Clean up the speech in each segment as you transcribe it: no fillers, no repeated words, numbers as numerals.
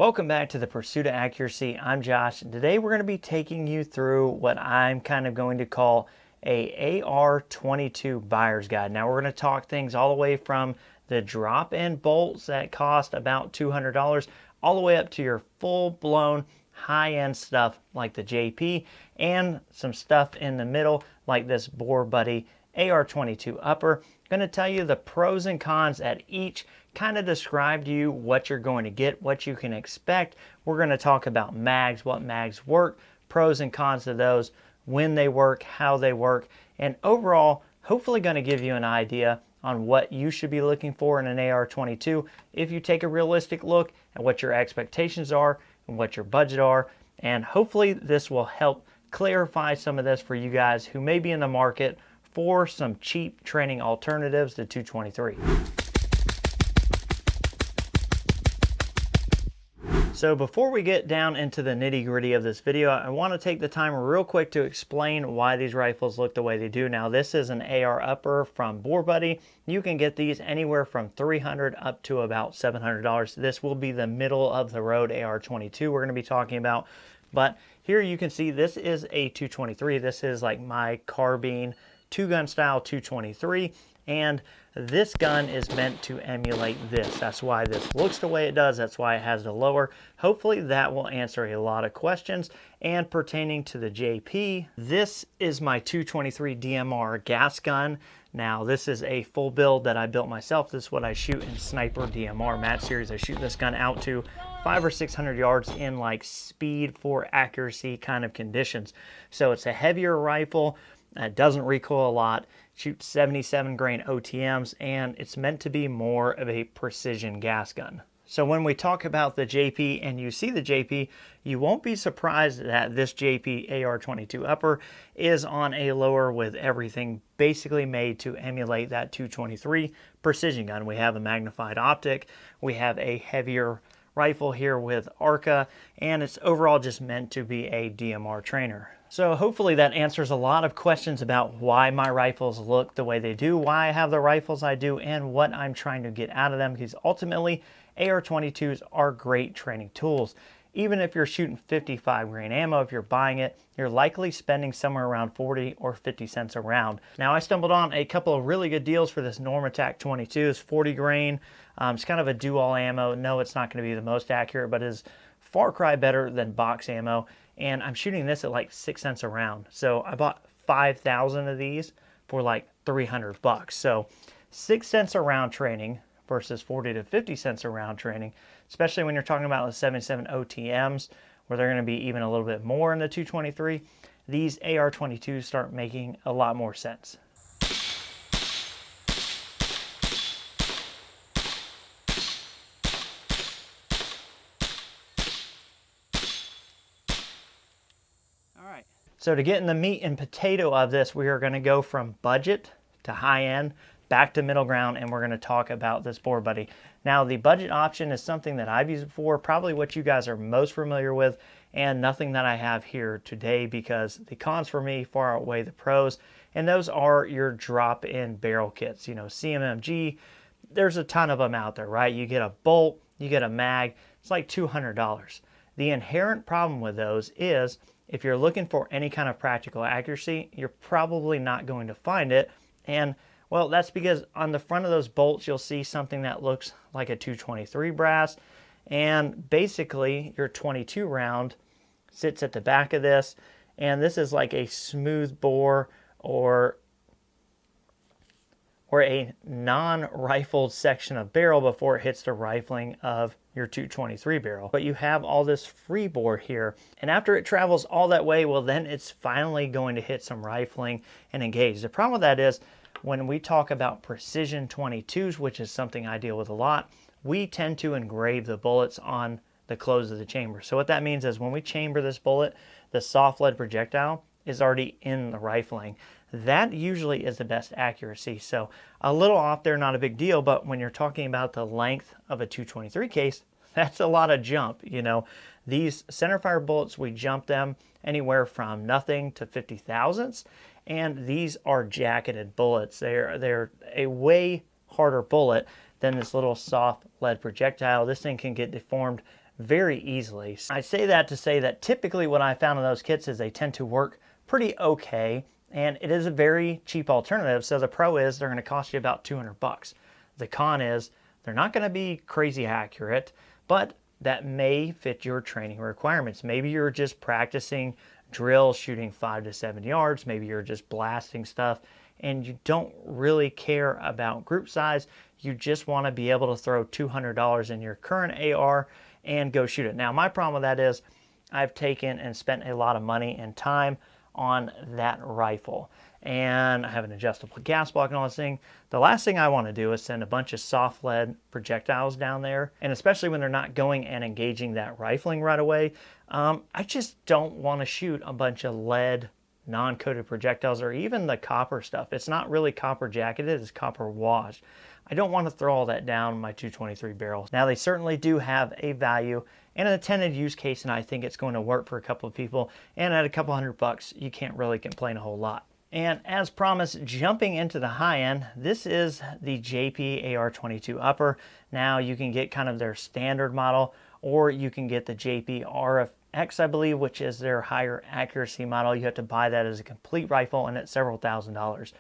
Welcome back to the Pursuit of Accuracy. I'm Josh, and today we're going to be taking you through what I'm kind of going to call a AR22 buyer's guide. Now we're going to talk things all the way from the drop-in bolts that cost about $200 all the way up to your full-blown high-end stuff like the JP and some stuff in the middle like this Borebuddy AR22 upper. I'm going to tell you the pros and cons at each, kind of describe to you what you're going to get, what you can expect. We're going to talk about mags, what mags work, pros and cons of those, when they work, how they work, and overall, hopefully going to give you an idea on what you should be looking for in an AR22 if you take a realistic look at what your expectations are and what your budget are. And hopefully this will help clarify some of this for you guys who may be in the market for some cheap training alternatives to 223. So before we get down into the nitty-gritty of this video, I want to take the time real quick to explain why these rifles look the way they do. Now this is an AR upper from Borebuddy. You can get these anywhere from $300 up to about $700. This will be the middle of the road AR22 we're going to be talking about. But here you can see this is a 223. This is like my carbine two-gun style 223, and this gun is meant to emulate this. That's why this looks the way it does. That's why it has the lower. Hopefully that will answer a lot of questions. And pertaining to the JP, this is my 223 DMR gas gun. Now this is a full build that I built myself. This is what I shoot in Sniper DMR match series. I shoot this gun out to 500 or 600 yards in like speed for accuracy kind of conditions. So it's a heavier rifle. It doesn't recoil a lot, shoots 77 grain OTMs, and it's meant to be more of a precision gas gun. So when we talk about the JP and you see the JP, you won't be surprised that this JP AR22 upper is on a lower with everything basically made to emulate that 223 precision gun. We have a magnified optic, we have a heavier rifle here with ARCA, and it's overall just meant to be a DMR trainer. So hopefully that answers a lot of questions about why my rifles look the way they do, why I have the rifles I do, and what I'm trying to get out of them, because ultimately AR22s are great training tools. Even if you're shooting 55 grain ammo, if you're buying it, you're likely spending somewhere around 40 or 50 cents a round. Now I stumbled on a couple of really good deals for this Normatak 22. It's 40 grain. It's kind of a dual ammo. No, it's not going to be the most accurate, but is far cry better than box ammo. And I'm shooting this at like 6 cents a round. So I bought 5,000 of these for like $300. So 6 cents a round training versus 40 to 50 cents a round training, especially when you're talking about the 77 OTMs, where they're going to be even a little bit more in the 223. These AR22s start making a lot more sense. So to get in the meat and potato of this, we are going to go from budget to high end, back to middle ground, and we're going to talk about this Borebuddy. Now the budget option is something that I've used before, probably what you guys are most familiar with, and nothing that I have here today, because the cons for me far outweigh the pros, and those are your drop-in barrel kits. You know, CMMG, there's a ton of them out there, right? You get a bolt, you get a mag, it's like $200. The inherent problem with those is if you're looking for any kind of practical accuracy, you're probably not going to find it. And well, that's because on the front of those bolts, you'll see something that looks like a 223 brass. And basically your 22 round sits at the back of this. And this is like a smooth bore or a non-rifled section of barrel before it hits the rifling of your 223 barrel. But you have all this free bore here, and after it travels all that way, well then it's finally going to hit some rifling and engage. The problem with that is when we talk about precision 22s, which is something I deal with a lot, we tend to engrave the bullets on the close of the chamber. So what that means is when we chamber this bullet, the soft lead projectile is already in the rifling. That usually is the best accuracy. So a little off there, not a big deal, but when you're talking about the length of a 223 case, that's a lot of jump. You know, these centerfire bullets, we jump them anywhere from nothing to 50 thousandths, and these are jacketed bullets. They're a way harder bullet than this little soft lead projectile. This thing can get deformed very easily. I say that to say that typically what I found in those kits is they tend to work pretty okay, and it is a very cheap alternative. So the pro is they're going to cost you about 200 bucks. The con is they're not going to be crazy accurate, but that may fit your training requirements. Maybe you're just practicing drills shooting 5 to 7 yards. Maybe you're just blasting stuff and you don't really care about group size. You just want to be able to throw $200 in your current AR and go shoot it. Now, my problem with that is I've taken and spent a lot of money and time on that rifle. And I have an adjustable gas block and all this thing. The last thing I want to do is send a bunch of soft lead projectiles down there. And especially when they're not going and engaging that rifling right away, I just don't want to shoot a bunch of lead non-coated projectiles or even the copper stuff. It's not really copper jacketed, it's copper washed. I don't want to throw all that down my 223 barrels. Now, they certainly do have a value and an intended use case, and I think it's going to work for a couple of people. And at a couple $100, you can't really complain a whole lot. And as promised, jumping into the high end, this is the JP AR22 upper. Now you can get kind of their standard model, or you can get the JP RFX, I believe, which is their higher accuracy model. You have to buy that as a complete rifle, and it's several $1,000s.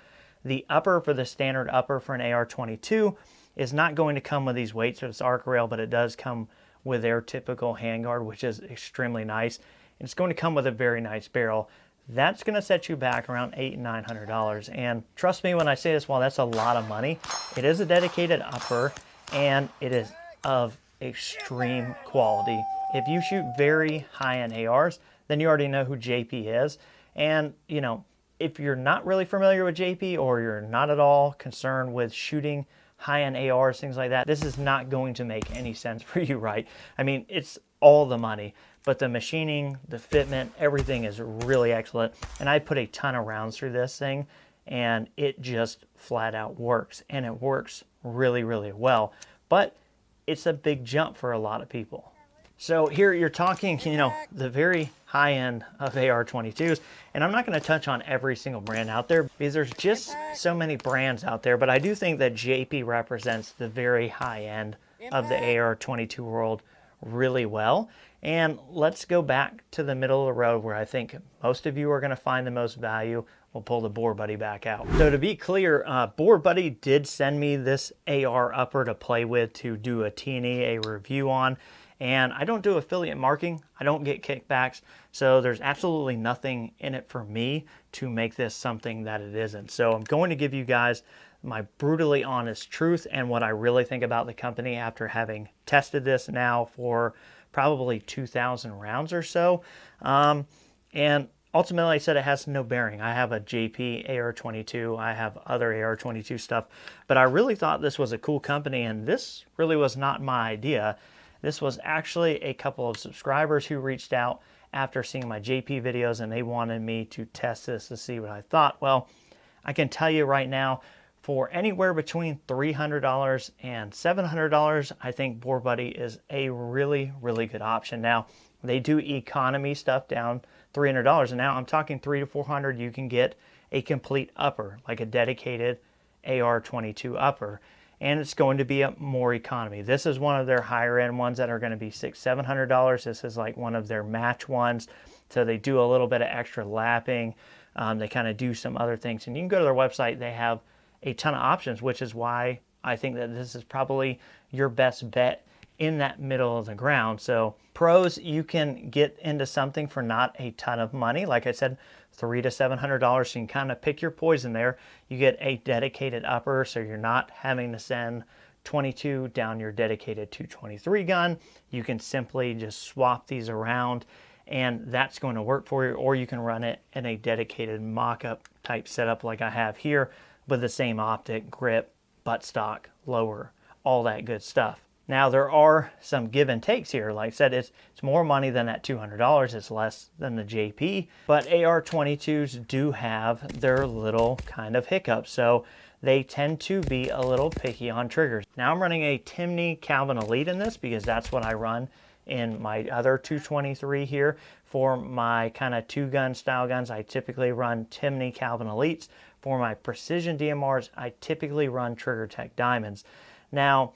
The upper for the standard upper for an AR22 is not going to come with these weights or this arc rail, but it does come with their typical handguard, which is extremely nice. And it's going to come with a very nice barrel. That's going to set you back around $800 and $900. And trust me when I say this, while that's a lot of money, it is a dedicated upper and it is of extreme quality. If you shoot very high-end ARs, then you already know who JP is. And, you know, if you're not really familiar with JP or you're not at all concerned with shooting high-end ARs, things like that, this is not going to make any sense for you, right? I mean, it's all the money, but the machining, the fitment, everything is really excellent. And I put a ton of rounds through this thing and it just flat out works. And it works really, really well. But it's a big jump for a lot of people. So here you're talking, you know, the very high end of AR22s, and I'm not going to touch on every single brand out there because there's just so many brands out there, but I do think that JP represents the very high end of the AR22 world really well. And let's go back to the middle of the road where I think most of you are going to find the most value. We'll pull the Borebuddy back out. So to be clear, Borebuddy did send me this AR upper to play with, to do a T&E, a review on. And I don't do affiliate marketing. I don't get kickbacks. So there's absolutely nothing in it for me to make this something that it isn't. So I'm going to give you guys my brutally honest truth and what I really think about the company after having tested this now for probably 2,000 rounds or so. And ultimately I said it has no bearing. I have a JP AR22. I have other AR22 stuff. But I really thought this was a cool company, and this really was not my idea. This was actually a couple of subscribers who reached out after seeing my JP videos, and they wanted me to test this to see what I thought. Well, I can tell you right now, for anywhere between $300 and $700, I think Borebuddy is a really, really good option. Now, they do economy stuff down $300, and now I'm talking $300 to $400. You can get a complete upper, like a dedicated AR22 upper. And it's going to be a more economy. This is one of their higher end ones that are going to be $600, $700. This is like one of their match ones. So they do a little bit of extra lapping. They kind of do some other things. And you can go to their website. They have a ton of options, which is why I think that this is probably your best bet in that middle of the ground. So pros, you can get into something for not a ton of money. Like I said, $300 to $700, so you can kind of pick your poison there. You get a dedicated upper, so you're not having to send 22 down your dedicated 223 gun. You can simply just swap these around, and that's going to work for you. Or you can run it in a dedicated mock-up type setup like I have here with the same optic, grip, buttstock, lower, all that good stuff. Now, there are some give and takes here. Like I said, it's more money than that $200. It's less than the JP. But AR22s do have their little kind of hiccups. So they tend to be a little picky on triggers. Now, I'm running a Timney Calvin Elite in this because that's what I run in my other 223 here. For my kind of two-gun style guns, I typically run Timney Calvin Elites. For my precision DMRs, I typically run Trigger Tech Diamonds. Now,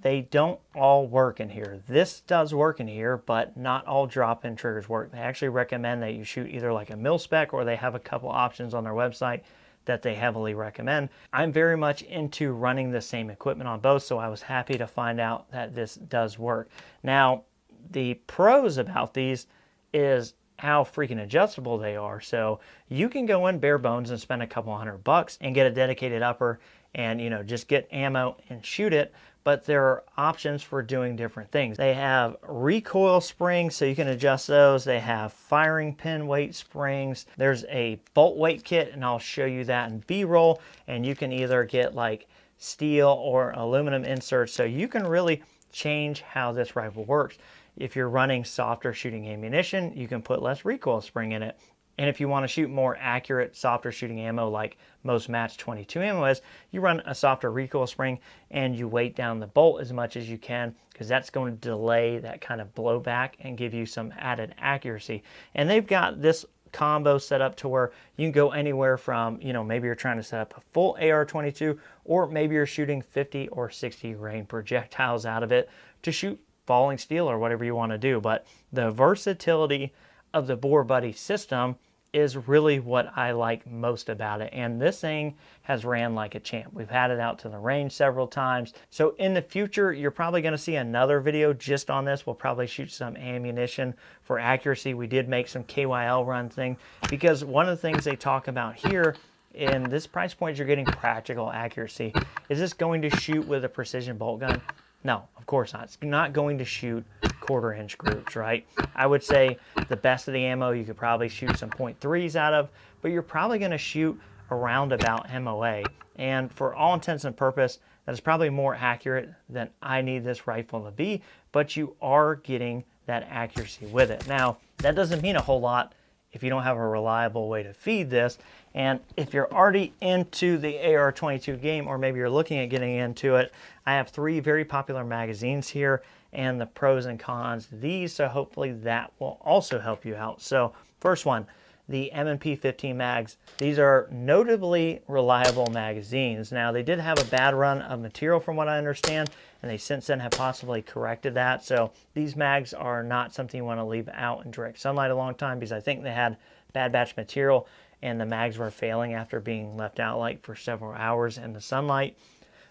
they don't all work in here. This does work in here, but not all drop-in triggers work. They actually recommend that you shoot either like a mil spec, or they have a couple options on their website that they heavily recommend. I'm very much into running the same equipment on both, so I was happy to find out that this does work. Now, the pros about these is how freaking adjustable they are. So you can go in bare bones and spend a couple $100 and get a dedicated upper and, you know, just get ammo and shoot it. But there are options for doing different things. They have recoil springs, so you can adjust those. They have firing pin weight springs. There's a bolt weight kit, and I'll show you that in B-roll. And you can either get like steel or aluminum inserts, so you can really change how this rifle works. If you're running softer shooting ammunition, you can put less recoil spring in it. And if you want to shoot more accurate, softer shooting ammo like most match 22 ammo is, you run a softer recoil spring and you weight down the bolt as much as you can, because that's going to delay that kind of blowback and give you some added accuracy. And they've got this combo set up to where you can go anywhere from, you know, maybe you're trying to set up a full AR22, or maybe you're shooting 50 or 60 grain projectiles out of it to shoot falling steel or whatever you want to do. But the versatility of the Borebuddy system is really what I like most about it. And this thing has ran like a champ. We've had it out to the range several times. So in the future, you're probably going to see another video just on this. We'll probably shoot some ammunition for accuracy. We did make some KYL run thing, because one of the things they talk about here in this price point, you're getting practical accuracy. Is this going to shoot with a precision bolt gun? No, of course not. It's not going to shoot quarter-inch groups, right? I would say the best of the ammo you could probably shoot some .3s out of, but you're probably going to shoot around about MOA. And for all intents and purpose, that is probably more accurate than I need this rifle to be, but you are getting that accuracy with it. Now, that doesn't mean a whole lot if you don't have a reliable way to feed this. And if you're already into the AR22 game, or maybe you're looking at getting into it, I have 3 very popular magazines here and the pros and cons to these, so hopefully that will also help you out. So first one, the M&P 15 mags. These are notably reliable magazines. Now, they did have a bad run of material from what I understand, and they since then have possibly corrected that. So these mags are not something you want to leave out in direct sunlight a long time, because I think they had bad batch material and the mags were failing after being left out like for several hours in the sunlight.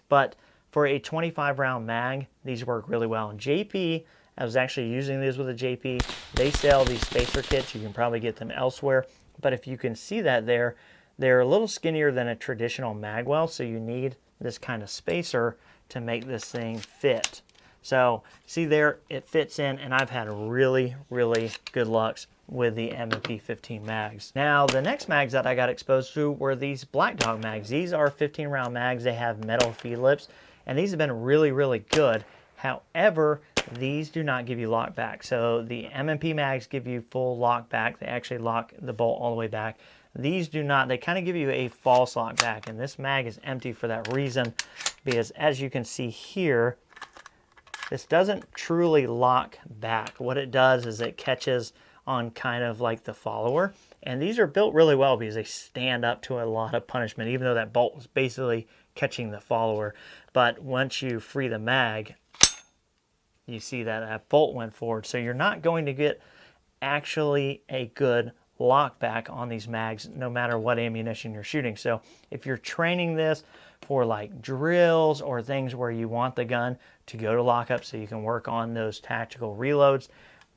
But for a 25 round mag, these work really well. And JP, I was actually using these with a JP. They sell these spacer kits. You can probably get them elsewhere. But if you can see that there, they're a little skinnier than a traditional magwell, so you need this kind of spacer to make this thing fit. So see there, it fits in, and I've had really, really good luck with the M&P 15 mags. Now, the next mags that I got exposed to were these Black Dog mags. These are 15 round mags. They have metal feed lips, and these have been really, really good. However, these do not give you lock back. So the M&P mags give you full lock back. They actually lock the bolt all the way back. These do not. They kind of give you a false lock back, and this mag is empty for that reason, because as you can see here, this doesn't truly lock back. What it does is it catches on kind of like the follower, and these are built really well because they stand up to a lot of punishment, even though that bolt was basically catching the follower. But once you free the mag, you see that that bolt went forward, so you're not going to get actually a good lock back on these mags no matter what ammunition you're shooting. So if you're training this for like drills or things where you want the gun to go to lockup so you can work on those tactical reloads,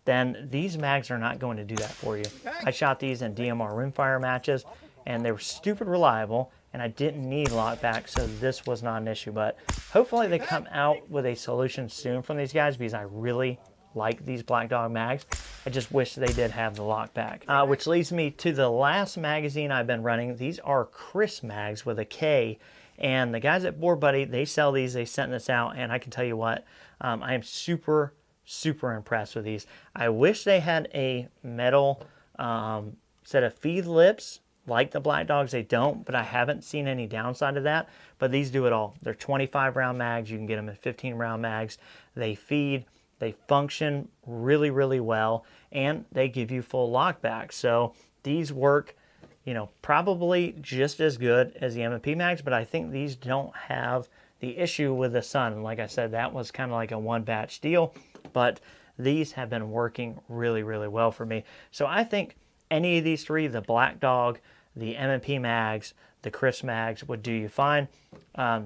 then these mags are not going to do that for you. I shot these in DMR rimfire matches, and they were stupid reliable, and I didn't need lockback, so this was not an issue. But hopefully they come out with a solution soon from these guys, because I really like these Black Dog mags. I just wish they did have the lockback. Which leads me to the last magazine I've been running. These are Chris mags with a K, and the guys at Borebuddy, they sell these. They sent this out, and I can tell you what, I am super impressed with these. I wish they had a metal set of feed lips like the Black Dogs. They don't, but I haven't seen any downside to that. But these do it all. They're 25 round mags. You can get them in 15 round mags. They feed, they function really, really well, and they give you full lockback. So these work, you know, probably just as good as the M&P mags, but I think these don't have The issue with the Sun, like I said, that was kind of like a one batch deal, but these have been working really, really well for me. So I think any of these three, the Black Dog, the M&P mags, the Chris mags, would do you fine.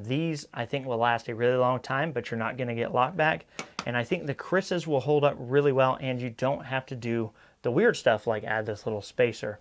These I think will last a really long time, but you're not going to get locked back. And I think the Chris's will hold up really well, and you don't have to do the weird stuff like add this little spacer.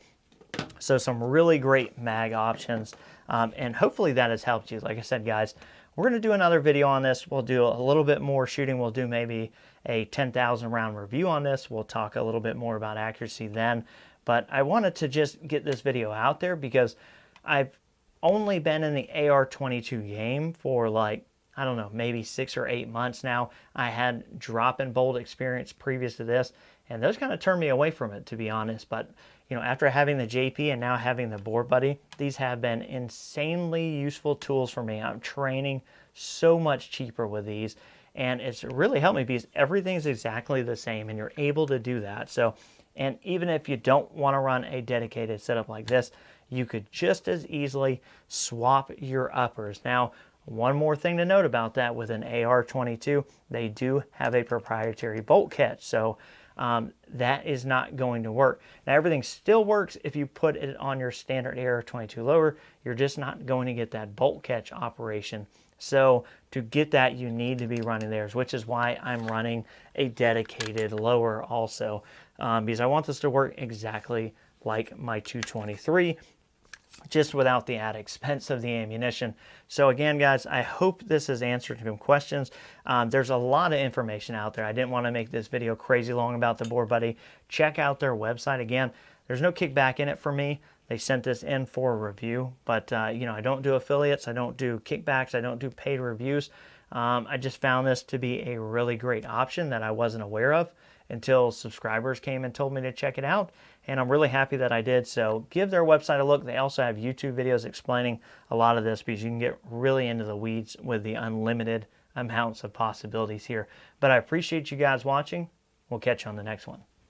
So some really great mag options, and hopefully that has helped you. Like I said, guys, we're going to do another video on this. We'll do a little bit more shooting. We'll do maybe a 10,000 round review on this. We'll talk a little bit more about accuracy then. But I wanted to just get this video out there because I've only been in the AR22 game for like, I don't know, maybe 6 or 8 months now. I had drop and bolt experience previous to this, and those kind of turned me away from it, to be honest. But you know, after having the JP and now having the Borebuddy, these have been insanely useful tools for me. I'm training so much cheaper with these, and it's really helped me because everything's exactly the same, and you're able to do that. So, and even if you don't want to run a dedicated setup like this, you could just as easily swap your uppers. Now, one more thing to note about that, with an AR22, they do have a proprietary bolt catch. So that is not going to work. Now, everything still works if you put it on your standard AR22 lower. You're just not going to get that bolt catch operation. So to get that, you need to be running theirs, which is why I'm running a dedicated lower also, because I want this to work exactly like my 223, just without the added expense of the ammunition. So again, guys, I hope this has answered some questions. There's a lot of information out there. I didn't want to make this video crazy long about the Borebuddy. Check out their website. Again, there's no kickback in it for me. They sent this in for a review, but you know, I don't do affiliates, I don't do kickbacks, I don't do paid reviews. I just found this to be a really great option that I wasn't aware of until subscribers came and told me to check it out, and I'm really happy that I did. So give their website a look. They also have YouTube videos explaining a lot of this, because you can get really into the weeds with the unlimited amounts of possibilities here. But I appreciate you guys watching. We'll catch you on the next one.